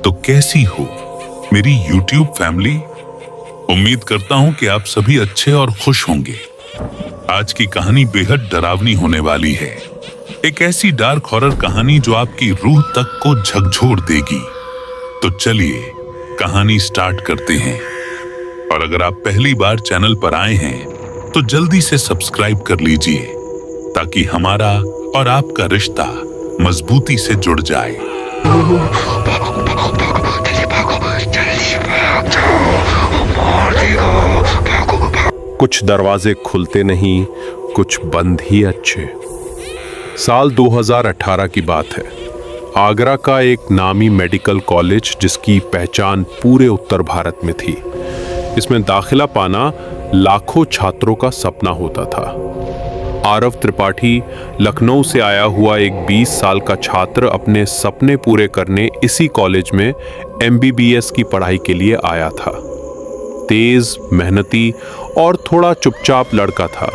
तो कैसी हो मेरी YouTube फैमिली। उम्मीद करता हूं कि आप सभी अच्छे और खुश होंगे। आज की कहानी बेहद डरावनी होने वाली है। एक ऐसी डार्क हॉरर कहानी जो आपकी रूह तक को झकझोर देगी। तो चलिए कहानी स्टार्ट करते हैं। और अगर आप पहली बार चैनल पर आए हैं तो जल्दी से सब्सक्राइब कर लीजिए ताकि हमारा और आपका रिश्ता मजबूती से जुड़ जाए। कुछ दरवाजे खुलते नहीं, कुछ बंद ही अच्छे। साल 2018 की बात है। आगरा का एक नामी मेडिकल कॉलेज जिसकी पहचान पूरे उत्तर भारत में थी। इसमें दाखिला पाना लाखों छात्रों का सपना होता था। आरव त्रिपाठी लखनऊ से आया हुआ एक 20 साल का छात्र अपने सपने पूरे करने इसी कॉलेज में MBBS की पढ़ाई के लिए आया था। तेज, मेहनती और थोड़ा चुपचाप लड़का था।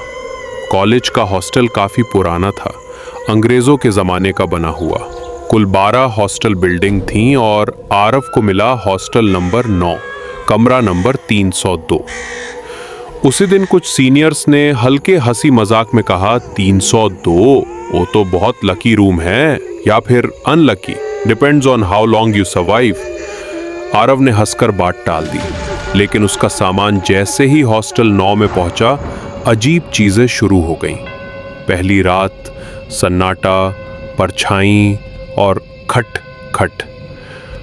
कॉलेज का हॉस्टल काफी पुराना था, अंग्रेजों के जमाने का बना हुआ। कुल 12 हॉस्टल बिल्डिंग थीं और आरव को मिला हॉस्टल नंबर 9, कमरा नंबर 302। उसी दिन कुछ सीनियर्स ने हल्के हंसी मजाक में कहा, 302 वो तो बहुत लकी रूम है, या फिर unlucky, depends on how long you survive. Aarav ने हंसकर बात टाल दी, लेकिन उसका सामान जैसे ही हॉस्टल 9 में पहुंचा, अजीब चीजें शुरू हो गईं। पहली रात सन्नाटा, परछाई और खट खट।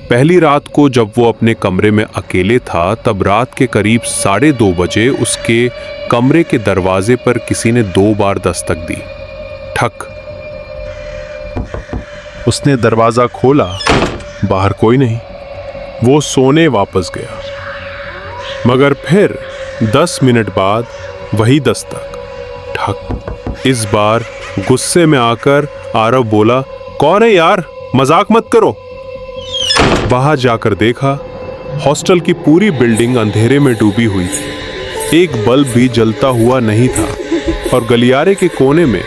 पहली रात को जब वो अपने कमरे में अकेले था, तब रात के करीब 2:30 बजे उसके कमरे के दरवाजे पर किसी ने 2 बार दस्तक दी। ठक। उसने दरवाजा खोला, बाहर कोई नहीं। वो सोने वापस गया, मगर फिर 10 मिनट बाद वही दस्तक। ठक। इस बार गुस्से में आकर आरव बोला, कौन है यार, मजाक मत करो। बाहर जाकर देखा, हॉस्टल की पूरी बिल्डिंग अंधेरे में डूबी हुई थी। एक बल्ब भी जलता हुआ नहीं था और गलियारे के कोने में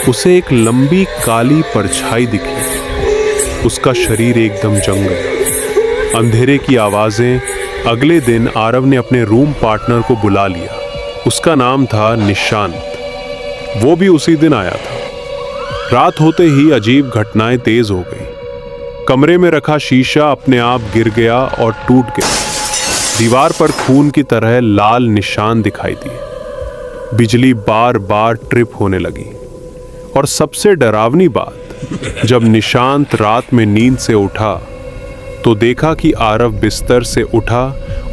उसे एक लंबी काली परछाई दिखी। उसका शरीर एकदम जंग गया। अंधेरे की आवाजें। अगले दिन आरव ने अपने रूम पार्टनर को बुला लिया। उसका नाम था निशांत। वो भी उसी दिन आया था। रात होते ही अजीब घटनाएं तेज हो गई। कमरे में रखा शीशा अपने आप गिर गया और टूट गया। दीवार पर खून की तरह लाल निशान दिखाई दिए। बिजली बार बार ट्रिप होने लगी। और सबसे डरावनी बात, जब निशांत रात में नींद से उठा तो देखा कि आरव बिस्तर से उठा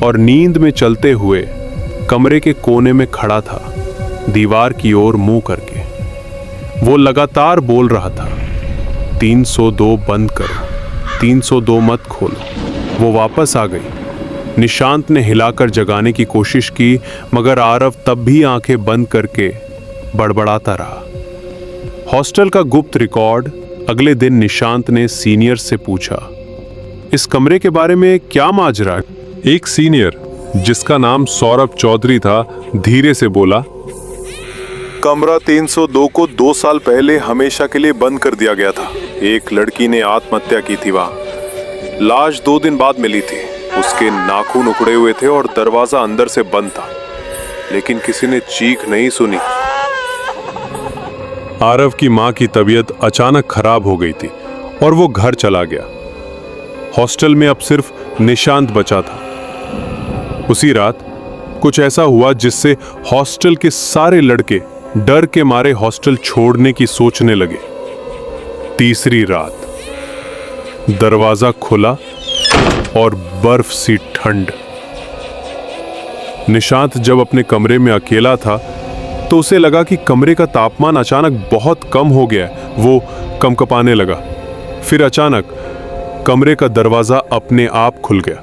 और नींद में चलते हुए कमरे के कोने में खड़ा था, दीवार की ओर मुंह करके। वो लगातार बोल रहा था, 302 बंद करो, 302 मत खोलो। वो वापस आ गई। निशांत ने हिलाकर जगाने की कोशिश की, मगर आरव तब भी आंखें बंद करके बड़बड़ाता रहा। हॉस्टल का गुप्त रिकॉर्ड। अगले दिन निशांत ने सीनियर से पूछा, इस कमरे के बारे में क्या माजरा है? एक सीनियर, जिसका नाम सौरभ चौधरी था, धीरे से बोला, कमरा 302 को 2 साल पहले हमेशा के लिए बंद कर दिया गया था। एक लड़की ने आत्महत्या की थी वहां। लाश 2 दिन बाद मिली थी। उसके नाखून उखड़े हुए थे और दरवाजा अंदर से बंद था, लेकिन किसी ने चीख नहीं सुनी। आरव की मां की तबीयत अचानक खराब हो गई थी और वो घर चला गया। हॉस्टल में अब सिर्फ निशांत बचा था। उसी रात कुछ ऐसा हुआ जिससे हॉस्टल के सारे लड़के डर के मारे हॉस्टल छोड़ने की सोचने लगे। तीसरी रात दरवाजा खुला और बर्फ सी ठंड। निशांत जब अपने कमरे में अकेला था तो उसे लगा कि कमरे का तापमान अचानक बहुत कम हो गया। वो कंपकपाने लगा। फिर अचानक कमरे का दरवाजा अपने आप खुल गया।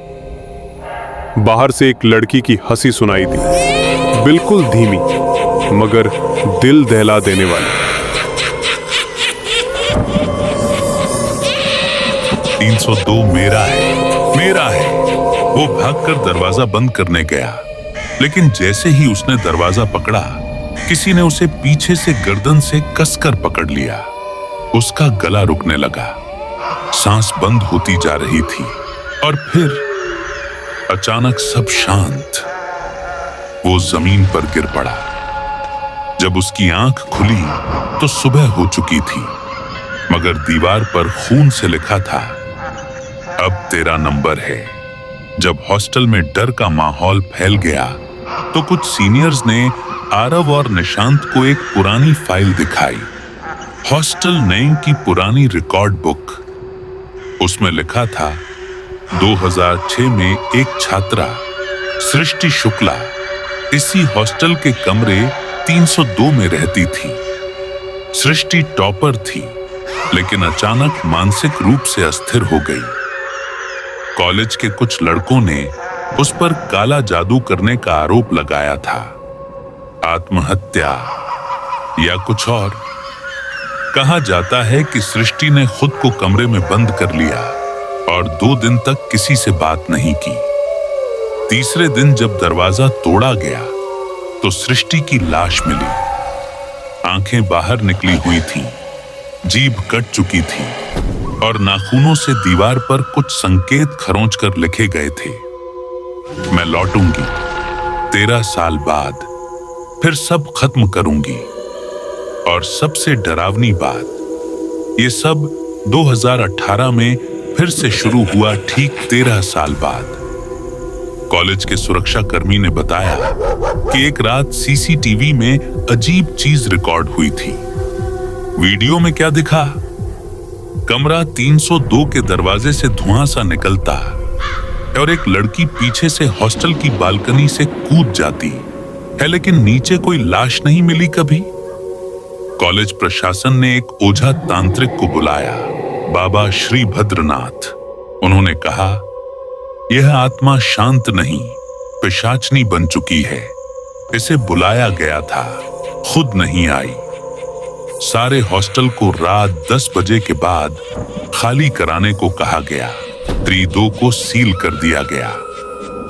बाहर से एक लड़की की हंसी सुनाई दी, बिल्कुल धीमी मगर दिल दहला देने वाली। 302 मेरा है, मेरा है। वो भागकर दरवाजा बंद करने गया, लेकिन जैसे ही उसने दरवाजा पकड़ा, किसी ने उसे पीछे से गर्दन से कसकर पकड़ लिया। उसका गला रुकने लगा, सांस बंद होती जा रही थी और फिर अचानक सब शांत। वो जमीन पर गिर पड़ा। जब उसकी आंख खुली तो सुबह हो चुकी थी, मगर दीवार पर खून से लिखा था, अब तेरा नंबर है। जब हॉस्टल में डर का माहौल फैल गया तो कुछ सीनियर्स ने आरव और निशांत को एक पुरानी फाइल दिखाई, हॉस्टल नेम की पुरानी रिकॉर्ड बुक। उसमें लिखा था 2006 में एक छात्रा सृष्टि शुक्ला इसी हॉस्टल के कमरे 302 में रहती थी। सृष्टि टॉपर थी, लेकिन अचानक मानसिक रूप से अस्थिर हो गई। कॉलेज के कुछ लड़कों ने उस पर काला जादू करने का आरोप लगाया था। आत्महत्या या कुछ और। कहा जाता है कि सृष्टि ने खुद को कमरे में बंद कर लिया और 2 दिन तक किसी से बात नहीं की। तीसरे दिन जब दरवाजा तोड़ा गया तो सृष्टि की लाश मिली। आंखें बाहर निकली हुई थीं, जीभ कट चुकी थी और नाखूनों से दीवार पर कुछ संकेत खरोंच कर लिखे गए थे। मैं लौटूंगी 13 साल बाद, फिर सब खत्म करूंगी। और सबसे डरावनी बात, ये सब 2018 में फिर से शुरू हुआ, ठीक 13 साल बाद। कॉलेज के सुरक्षा कर्मी ने बताया कि एक रात सीसीटीवी में अजीब चीज रिकॉर्ड हुई थी। वीडियो में क्या दिखा? कमरा 302 के दरवाजे से धुआं सा निकलता और एक लड़की पीछे से हॉस्टल की बालकनी से कूद जाती है, लेकिन नीचे कोई लाश नहीं मिली कभी। कॉलेज प्रशासन ने एक ओझा तांत्रिक को बुलाया, बाबा श्री भद्रनाथ। उन्होंने कहा, यह आत्मा शांत नहीं, पिशाचनी बन चुकी है। इसे बुलाया गया था, खुद नहीं आई। सारे हॉस्टल को रात 10 बजे के बाद खाली कराने को कहा गया। 302 को सील कर दिया गया।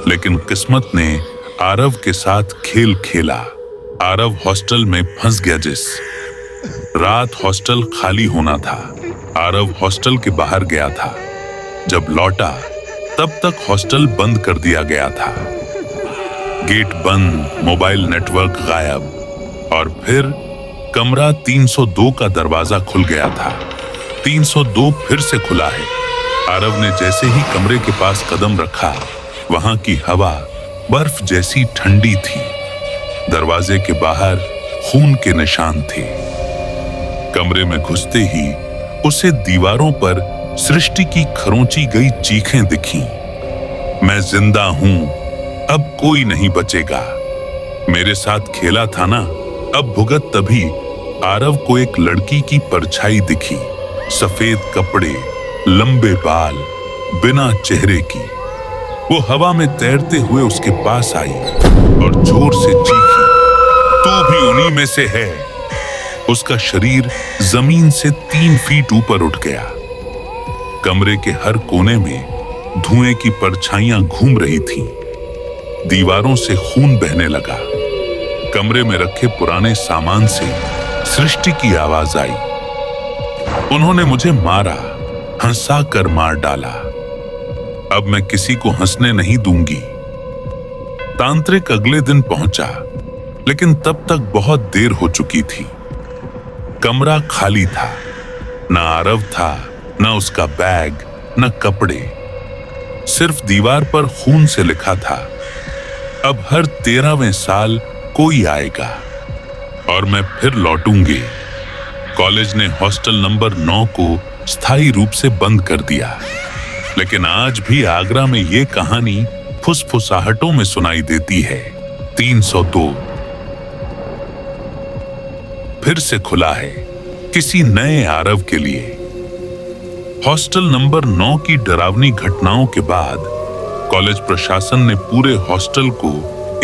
लेकिन किस्मत ने आरव के साथ खेल खेला। आरव हॉस्टल में फंस गया। जिस रात हॉस्टल खाली होना था, आरव हॉस्टल के बाहर गया था। जब लौटा तब तक हॉस्टल बंद कर दिया गया था। गेट बंद, मोबाइल नेटवर्क गायब। और फिर कमरा 302 का दरवाजा खुल गया था। 302 फिर से खुला है। आरव ने जैसे ही कमरे के पास कदम रखा, वहां की हवा बर्फ जैसी ठंडी थी। दरवाजे के बाहर खून के निशान थे। कमरे में घुसते ही उसे दीवारों पर सृष्टि की खरोंची गई चीखें दिखीं। मैं जिंदा हूं, अब कोई नहीं बचेगा। मेरे साथ खेला था ना, अब भुगत। तभी आरव को एक लड़की की परछाई दिखी, सफेद कपड़े, लंबे बाल, बिना चेहरे की। वो हवा में तैरते हुए उसके पास आई और जोर से चीखी, तू भी उन्हीं में से है। उसका शरीर जमीन से 3 फीट ऊपर उठ गया। कमरे के हर कोने में धुएं की परछाइयां घूम रही थीं। दीवारों से खून बहने लगा। कमरे में रखे पुराने सामान से सृष्टि की आवाज आई, उन्होंने मुझे मारा, हंसा कर मार डाला। अब मैं किसी को हंसने नहीं दूंगी। तांत्रिक अगले दिन पहुंचा, लेकिन तब तक बहुत देर हो चुकी थी। कमरा खाली था। न आरव था, न उसका बैग, न कपड़े। सिर्फ दीवार पर खून से लिखा था, अब हर 13वें साल कोई आएगा और मैं फिर लौटूंगी। कॉलेज ने हॉस्टल नंबर 9 को स्थायी रूप से बंद कर दिया, लेकिन आज भी आगरा में ये कहानी फुसफुसाहटों में सुनाई देती है। 302 फिर से खुला है, किसी नए आरव के लिए। हॉस्टल नंबर 9 की डरावनी घटनाओं के बाद कॉलेज प्रशासन ने पूरे हॉस्टल को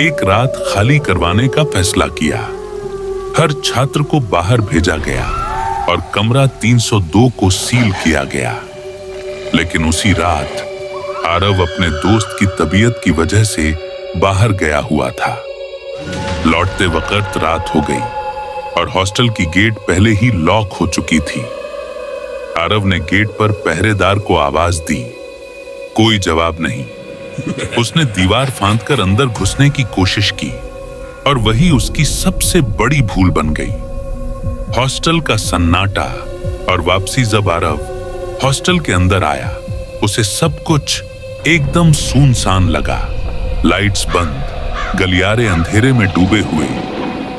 एक रात खाली करवाने का फैसला किया। हर छात्र को बाहर भेजा गया और कमरा 302 को सील किया गया। लेकिन उसी रात आरव अपने दोस्त की तबीयत की वजह से बाहर गया हुआ था। लौटते वक्त रात हो गई और हॉस्टल की गेट पहले ही लॉक हो चुकी थी। आरव ने गेट पर पहरेदार को आवाज दी, कोई जवाब नहीं। उसने दीवार फांदकर अंदर घुसने की कोशिश की और वही उसकी सबसे बड़ी भूल बन गई। हॉस्टल का सन्नाटा और वापसी जब आरव हॉस्टल के अंदर आया, उसे सब कुछ एकदम सुनसान लगा। लाइट्स बंद, गलियारे अंधेरे में डूबे हुए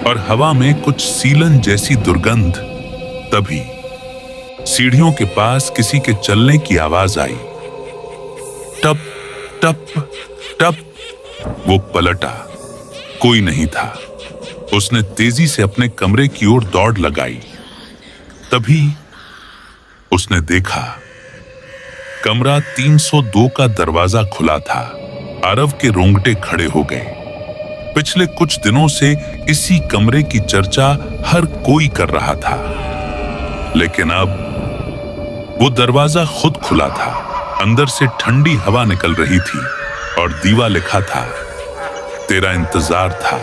और हवा में कुछ सीलन जैसी दुर्गंध। तभी सीढ़ियों के पास किसी के चलने की आवाज आई। टप टप टप। वो पलटा, कोई नहीं था। उसने तेजी से अपने कमरे की ओर दौड़ लगाई। तभी उसने देखा कमरा 302 का दरवाजा खुला था। आरव के रोंगटे खड़े हो गए। पिछले कुछ दिनों से इसी कमरे की चर्चा हर कोई कर रहा था, लेकिन अब वो दरवाजा खुद खुला था। अंदर से ठंडी हवा निकल रही थी और दीवा लिखा था, तेरा इंतजार था।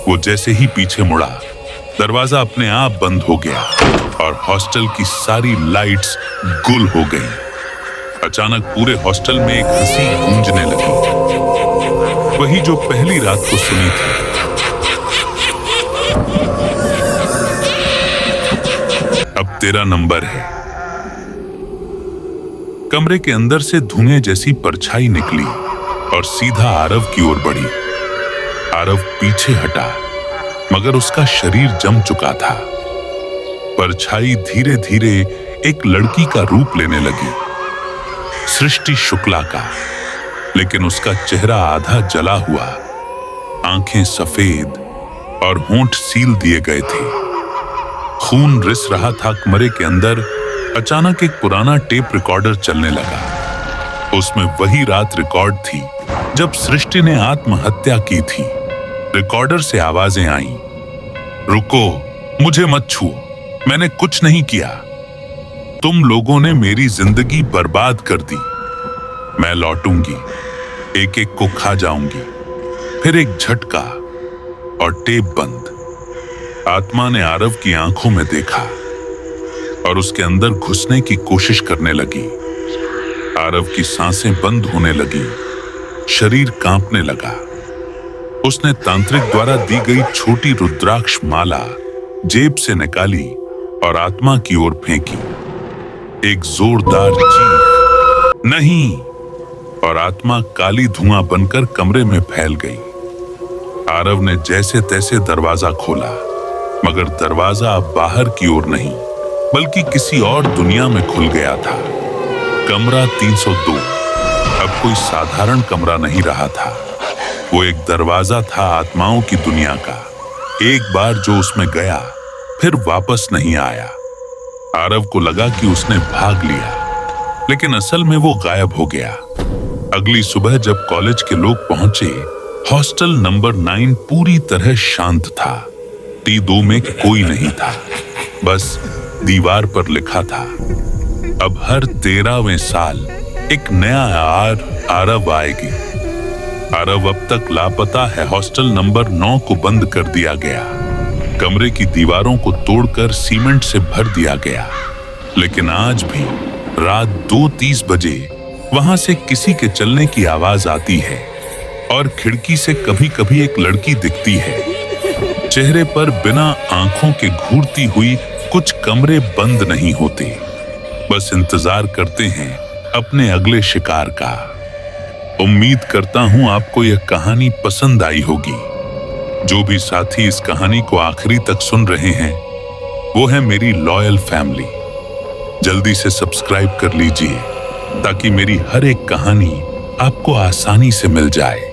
वो जैसे ही पीछे मुड़ा, दरवाजा अपने आप बंद हो गया और हॉस्टल की सारी लाइट्स गुल हो गईं। अचानक पूरे हॉस्टल में एक हंसी गूंजने लगी, वही जो पहली रात को सुनी थी। अब तेरा नंबर है। कमरे के अंदर से धुएं जैसी परछाई निकली और सीधा आरव की ओर बढ़ी। आरव पीछे हटा, मगर उसका शरीर जम चुका था। परछाई धीरे धीरे एक लड़की का रूप लेने लगी, सृष्टि शुक्ला का, लेकिन उसका चेहरा आधा जला हुआ, आंखें सफेद और होंठ सील दिए गए थे। खून रिस रहा था कमरे के अंदर। अचानक एक पुराना टेप रिकॉर्डर चलने लगा। उसमें वही रात रिकॉर्ड थी जब सृष्टि ने आत्महत्या की थी। रिकॉर्डर से आवाजें आईं, रुको, मुझे मत छुओ, मैंने कुछ नहीं किया। तुम लोगों ने मेरी जिंदगी बर्बाद कर दी। मैं लौटूंगी, एक एक को खा जाऊंगी। फिर एक झटका और टेप बंद। आत्मा ने आरव की आंखों में देखा और उसके अंदर घुसने की कोशिश करने लगी। आरव की सांसें बंद होने लगी, शरीर कांपने लगा। उसने तांत्रिक द्वारा दी गई छोटी रुद्राक्ष माला जेब से निकाली और आत्मा की ओर फेंकी। एक जोरदार चीख, नहीं, और आत्मा काली धुआं बनकर कमरे में फैल गई। आरव ने जैसे तैसे दरवाजा खोला, मगर दरवाजा अब बाहर की ओर नहीं बल्कि किसी और दुनिया में खुल गया था। कमरा 302 अब कोई साधारण कमरा नहीं रहा था। वो एक दरवाजा था आत्माओं की दुनिया का। एक बार जो उसमें गया फिर वापस नहीं आया। आरव को लगा कि उसने भाग लिया, लेकिन असल में वो गायब हो गया। अगली सुबह जब कॉलेज के लोग पहुंचे, हॉस्टल नंबर 9 पूरी तरह शांत था। T2 में कोई नहीं था, बस दीवार पर लिखा था, अब हर 13वें साल एक नया आरव आएगी। आरव अब तक लापता है। हॉस्टल नंबर 9 को बंद कर दिया गया। कमरे की दीवारों को तोड़कर सीमेंट से भर दिया गया, लेकिन आज भी रात 2:30 बजे वहां से किसी के चलने की आवाज आती है और खिड़की से कभी कभी एक लड़की दिखती है। चेहरे पर बिना आंखों के घूरती हुई। कुछ कमरे बंद नहीं होते, बस इंतजार करते हैं अपने अगले शिकार का। उम्मीद करता हूं आपको यह कहानी पसंद आई होगी। जो भी साथी इस कहानी को आखिरी तक सुन रहे हैं, वो है मेरी लॉयल फैमिली। जल्दी से सब्सक्राइब कर लीजिए ताकि मेरी हर एक कहानी आपको आसानी से मिल जाए।